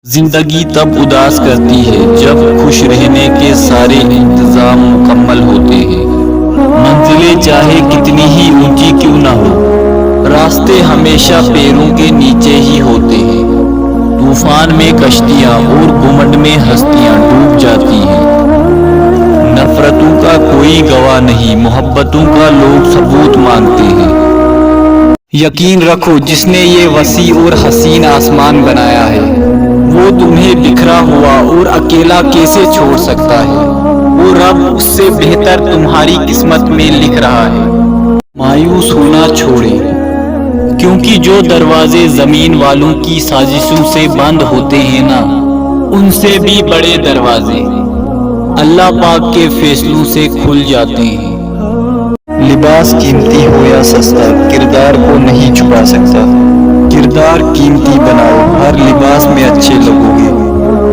زندگی تب اداس کرتی ہے جب خوش رہنے کے سارے انتظام مکمل ہوتے ہیں۔ منزلیں چاہے کتنی ہی اونچی کیوں نہ ہو، راستے ہمیشہ پیروں کے نیچے ہی ہوتے ہیں۔ طوفان میں کشتیاں اور گھمنڈ میں ہستیاں ڈوب جاتی ہیں۔ نفرتوں کا کوئی گواہ نہیں، محبتوں کا لوگ ثبوت مانگتے ہیں۔ یقین رکھو جس نے یہ وسیع اور حسین آسمان بنایا ہے، وہ تمہیں بکھرا ہوا اور اکیلا کیسے چھوڑ سکتا ہے؟ وہ رب اس سے بہتر تمہاری قسمت میں لکھ رہا ہے۔ مایوس ہونا چھوڑیں، کیونکہ جو دروازے زمین والوں کی سازشوں سے بند ہوتے ہیں نا، ان سے بھی بڑے دروازے اللہ پاک کے فیصلوں سے کھل جاتے ہیں۔ لباس قیمتی ہو یا سستا، کردار کو نہیں چھپا سکتا۔ کردار قیمتی بناؤ، ہر لباس میں اچھے لوگ